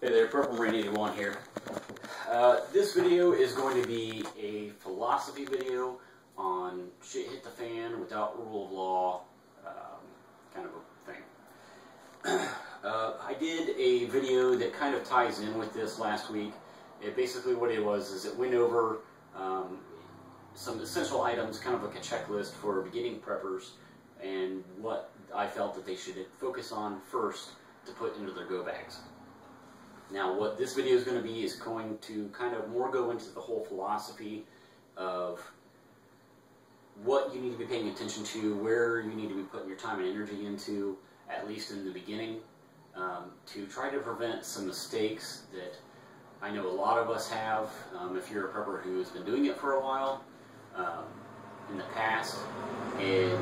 Hey there, Purple Marine 81 here. This video is going to be a philosophy video on shit hit the fan without rule of law, kind of a thing. I did a video that kind of ties in with this last week. Basically what it was is it went over some essential items, kind of like a checklist for beginning preppers, and what I felt that they should focus on first to put into their go bags. Now what this video is going to be is going to kind of more go into the whole philosophy of what you need to be paying attention to, where you need to be putting your time and energy into, at least in the beginning, to try to prevent some mistakes that I know a lot of us have. If you're a prepper who has been doing it for a while in the past, and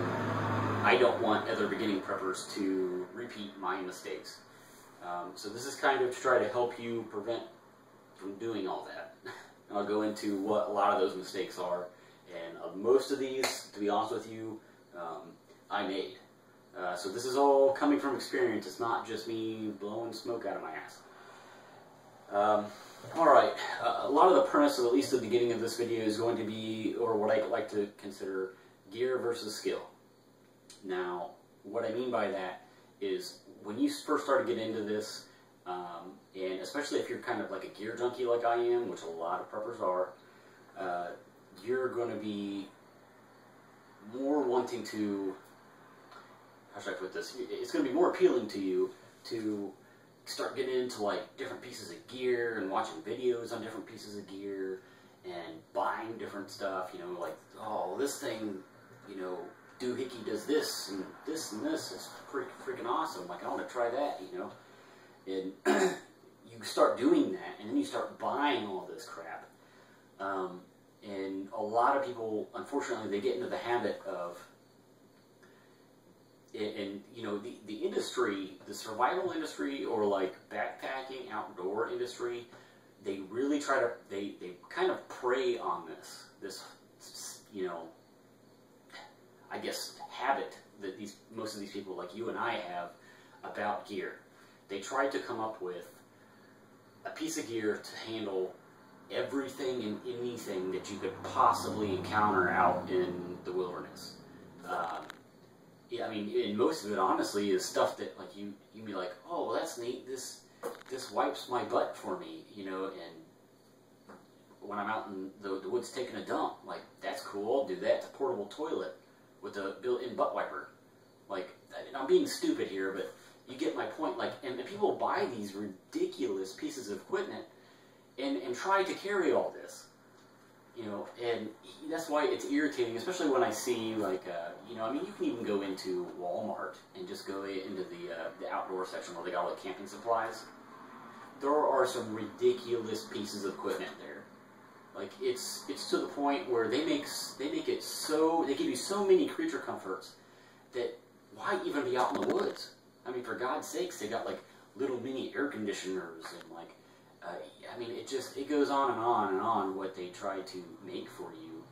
I don't want other beginning preppers to repeat my mistakes. So this is kind of to try to help you prevent from doing all that. I'll go into what a lot of those mistakes are, and most of these, to be honest with you, I made. So this is all coming from experience. It's not just me blowing smoke out of my ass. Alright, a lot of the premise, at least at the beginning of this video, is going to be, or what I like to consider, gear versus skill. Now, what I mean by that is, when you first start to get into this, and especially if you're kind of like a gear junkie like I am, which a lot of preppers are, you're going to be more wanting to, how should I put this, it's going to be more appealing to you to start getting into like different pieces of gear and watching videos on different pieces of gear and buying different stuff, you know, like, oh, this thing, you know, doohickey does this and this and this, it's freaking awesome, like I want to try that, you know, and you start doing that, and then you start buying all this crap, and a lot of people, unfortunately, they get into the habit of, and you know, the industry, the survival industry, or like backpacking, outdoor industry, they really try to, they kind of prey on this, you know, I guess, habit that most of these people like you and I have about gear. They tried to come up with a piece of gear to handle everything and anything that you could possibly encounter out in the wilderness. Yeah, I mean, and most of it, honestly, is stuff that, like, you'd be like, oh, well, that's neat, this wipes my butt for me, you know, and when I'm out in the woods taking a dump, like, that's cool, I'll do that. It's a portable toilet with a built-in butt wiper. Like, I'm being stupid here, but you get my point. Like, and people buy these ridiculous pieces of equipment and try to carry all this, you know, and that's why it's irritating, especially when I see, like, you know, I mean, you can even go into Walmart and just go into the outdoor section where they got all the camping supplies. There are some ridiculous pieces of equipment there. Like, it's to the point where they make it so, they give you so many creature comforts that why even be out in the woods? I mean, for God's sakes, they got like little mini air conditioners and like, I mean, it goes on and on and on what they try to make for you.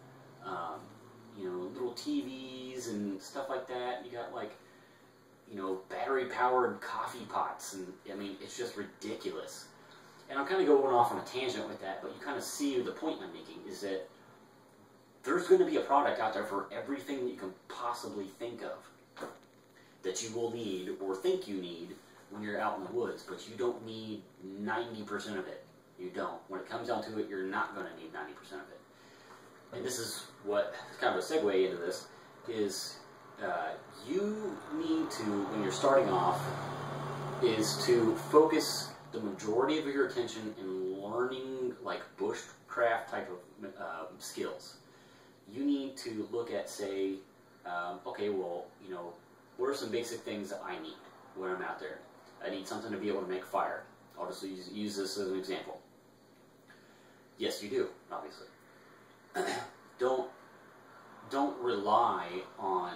You know, little TVs and stuff like that. You got like, you know, battery powered coffee pots, and I mean, it's just ridiculous. And I'm kind of going off on a tangent with that, but you kind of see the point I'm making, is that there's going to be a product out there for everything that you can possibly think of that you will need or think you need when you're out in the woods, but you don't need 90% of it. You don't. When it comes down to it, you're not going to need 90% of it. And this is what, kind of a segue into this, is you need to, when you're starting off, is to focus the majority of your attention in learning like bushcraft type of skills. You need to look at, say, okay, well, you know, what are some basic things that I need when I'm out there? I need something to be able to make fire. I'll just use this as an example. Yes, you do, obviously. Don't rely on,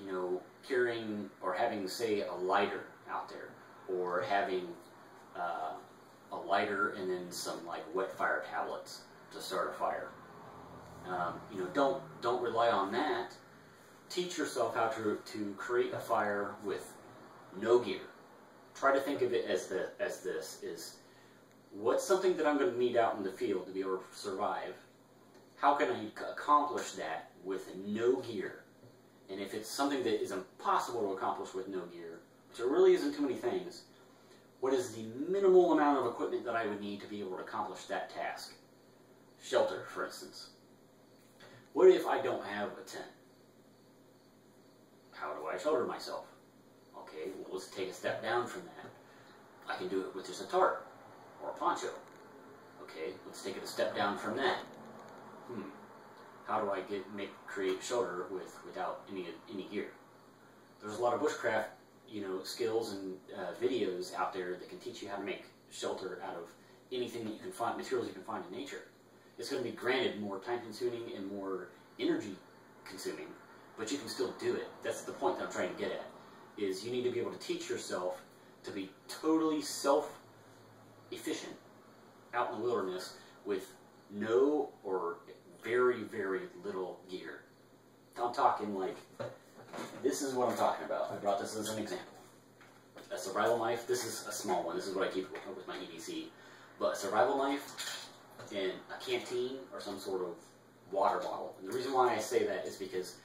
you know, carrying or having, say, a lighter out there, or having a lighter and then some like wet fire tablets to start a fire. You know, don't rely on that. Teach yourself how to create a fire with no gear. Try to think of it as this: is what's something that I'm going to need out in the field to be able to survive? How can I accomplish that with no gear? And if it's something that is impossible to accomplish with no gear, which there really isn't too many things, what is the minimal amount of equipment that I would need to be able to accomplish that task? Shelter, for instance. What if I don't have a tent? How do I shelter myself? Okay, well, let's take a step down from that. I can do it with just a tarp or a poncho. Okay, let's take it a step down from that. How do I create shelter without any gear? There's a lot of bushcraft, skills and videos out there that can teach you how to make shelter out of anything that you can find, materials you can find in nature. It's going to be, granted, more time-consuming and more energy-consuming, but you can still do it. That's the point that I'm trying to get at, is you need to be able to teach yourself to be totally self-efficient out in the wilderness with no or very, very little gear. I'm talking like, this is what I'm talking about. I brought this as an example. A survival knife, this is a small one. This is what I keep with my EDC. But a survival knife and a canteen or some sort of water bottle. And the reason why I say that is because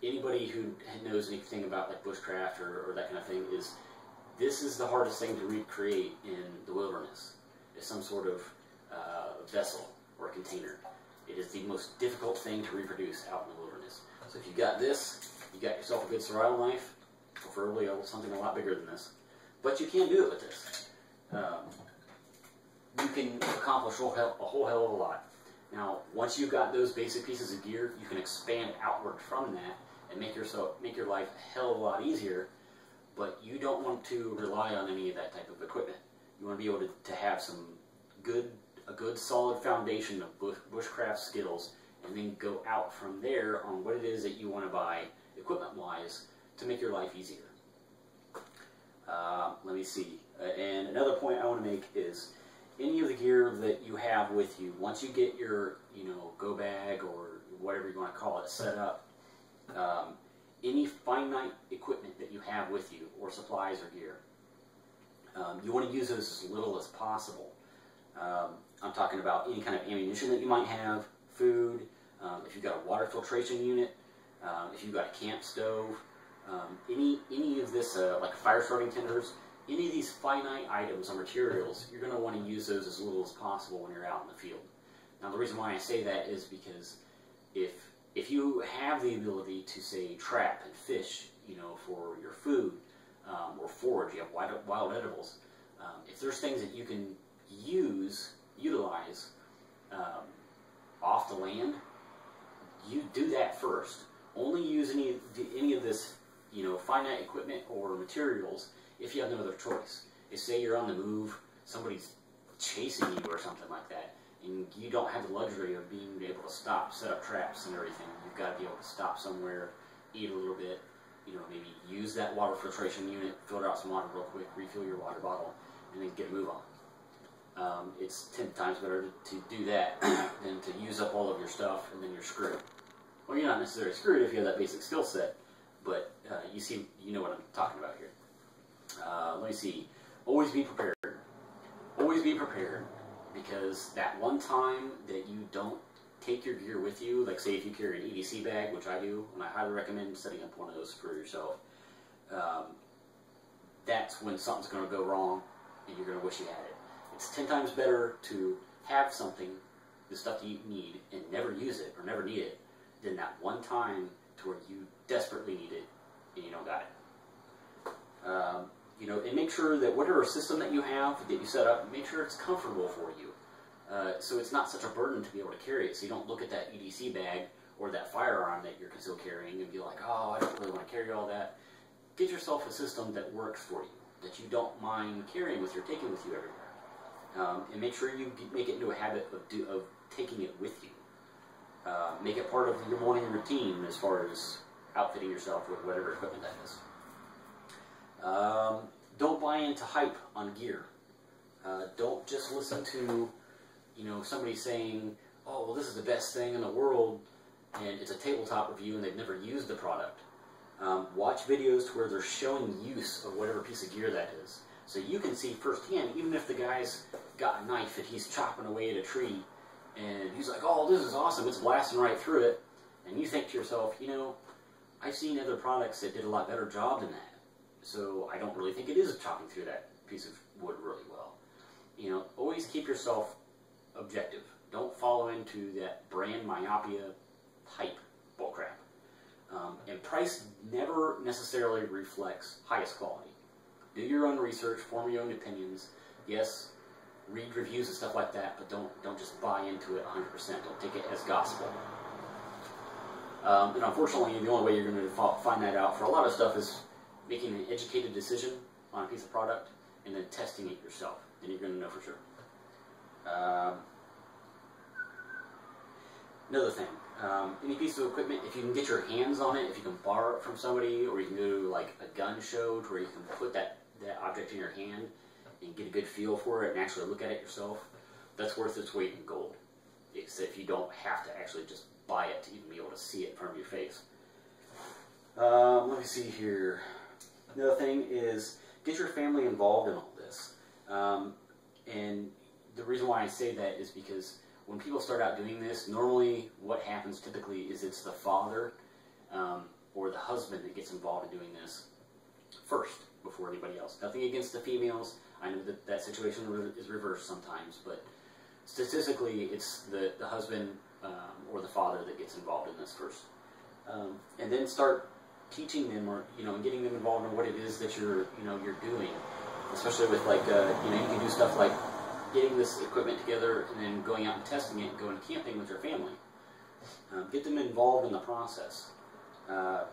anybody who knows anything about like bushcraft or that kind of thing is, this is the hardest thing to recreate in the wilderness, is some sort of vessel or a container. It is the most difficult thing to reproduce out in the wilderness. So if you got this, you got yourself a good survival knife, preferably something a lot bigger than this. But you can do it with this. You can accomplish a whole hell of a lot. Now, once you've got those basic pieces of gear, you can expand outward from that and make your life a hell of a lot easier. But you don't want to rely on any of that type of equipment. You want to be able to have a good solid foundation of bushcraft skills, and then go out from there on what it is that you want to buy equipment-wise to make your life easier. Let me see. And another point I want to make is, any of the gear that you have with you, once you get your go bag or whatever you want to call it set up, any finite equipment that you have with you, or supplies or gear, you want to use those as little as possible. I'm talking about any kind of ammunition that you might have, food, if you've got a water filtration unit, if you've got a camp stove, any of this, like fire starting tenders, any of these finite items or materials, you're going to want to use those as little as possible when you're out in the field. Now, the reason why I say that is because if you have the ability to, say, trap and fish, for your food, or forage, you have wild edibles, if there's things that you can utilize off the land, you do that first. Only use any of this, finite equipment or materials if you have no other choice. If, say, you're on the move, somebody's chasing you or something like that, and you don't have the luxury of being able to stop, set up traps and everything. You've got to be able to stop somewhere, eat a little bit, maybe use that water filtration unit, filter out some water real quick, refill your water bottle, and then get a move on. It's 10 times better to do that than to use up all of your stuff and then you're screwed. Well, you're not necessarily screwed if you have that basic skill set, but you know what I'm talking about here. Let me see. Always be prepared. Always be prepared, because that one time that you don't take your gear with you, like say if you carry an EDC bag, which I do, and I highly recommend setting up one of those for yourself, that's when something's going to go wrong and you're going to wish you had it. It's 10 times better to have something, the stuff that you need, and never use it or never need it, than that one time to where you desperately need it and you don't got it. And make sure that whatever system that you have that you set up, make sure it's comfortable for you. So it's not such a burden to be able to carry it, so you don't look at that EDC bag or that firearm that you're still carrying and be like, oh, I don't really want to carry all that. Get yourself a system that works for you, that you don't mind carrying with you or taking with you everywhere. And make sure you make it into a habit of taking it with you. Make it part of your morning routine as far as outfitting yourself with whatever equipment that is. Don't buy into hype on gear. Don't just listen to, somebody saying, oh, well, this is the best thing in the world, and it's a tabletop review and they've never used the product. Watch videos to where they're showing use of whatever piece of gear that is. So you can see firsthand, even if the guy's got a knife and he's chopping away at a tree, and he's like, oh, this is awesome, it's blasting right through it, and you think to yourself, you know, I've seen other products that did a lot better job than that, so I don't really think it is chopping through that piece of wood really well. You know, always keep yourself objective. Don't follow into that brand myopia hype bullcrap. And price never necessarily reflects highest quality. Do your own research, form your own opinions. Yes, read reviews and stuff like that, but don't just buy into it 100%. Don't take it as gospel. And unfortunately, the only way you're going to find that out for a lot of stuff is making an educated decision on a piece of product and then testing it yourself. Then you're going to know for sure. Another thing, any piece of equipment, if you can get your hands on it, if you can borrow it from somebody, or you can go to like a gun show to where you can put that object in your hand and get a good feel for it and actually look at it yourself, that's worth its weight in gold. Except if you don't have to actually just buy it to even be able to see it in front of your face. Let me see here. Another thing is get your family involved in all this. And the reason why I say that is because when people start out doing this, normally what happens typically is it's the father or the husband that gets involved in doing this first before anybody else. Nothing against the females. I know that that situation is reversed sometimes, but statistically it's the husband or the father that gets involved in this first. And then start teaching them, or and getting them involved in what it is that you're doing, especially with like you can do stuff like getting this equipment together and then going out and testing it and going camping with your family. Get them involved in the process. Let's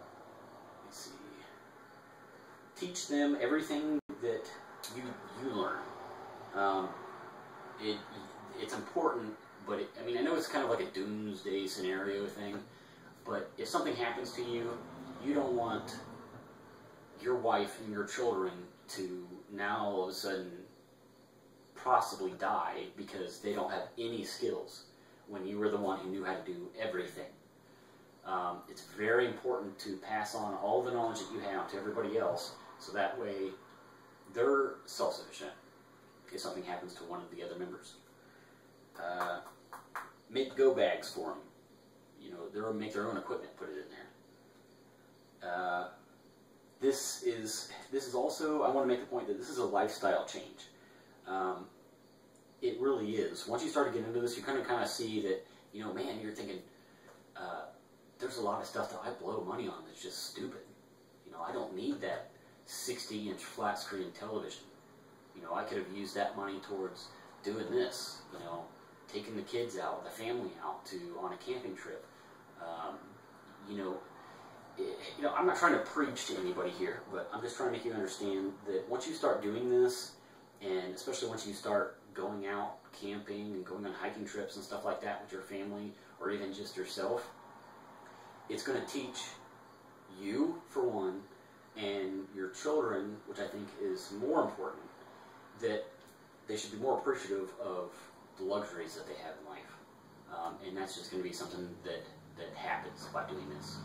see. Teach them everything that you learn. It's important, but I know it's kind of like a doomsday scenario thing, but if something happens to you, you don't want your wife and your children to now all of a sudden possibly die because they don't have any skills when you were the one who knew how to do everything. It's very important to pass on all the knowledge that you have to everybody else, so that way they're self-sufficient if something happens to one of the other members. Make go bags for them. They'll make their own equipment, put it in there. This is also, I want to make the point that this is a lifestyle change. It really is. Once you start to get into this, you kind of see that, man, you're thinking, there's a lot of stuff that I blow money on that's just stupid. I don't need that 60-inch flat screen television. I could have used that money towards doing this, taking the kids out, the family out on a camping trip. I'm not trying to preach to anybody here, but I'm just trying to make you understand that once you start doing this, and especially once you start going out camping and going on hiking trips and stuff like that with your family, or even just yourself, it's going to teach you, for one, and your children, which I think is more important, that they should be more appreciative of the luxuries that they have in life. And that's just going to be something that happens by doing this.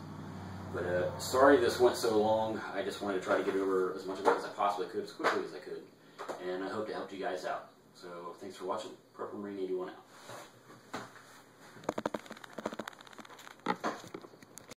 But sorry this went so long. I just wanted to try to get over as much of it as I possibly could, as quickly as I could. And I hope to help you guys out. So thanks for watching. Purple Marine 81 out.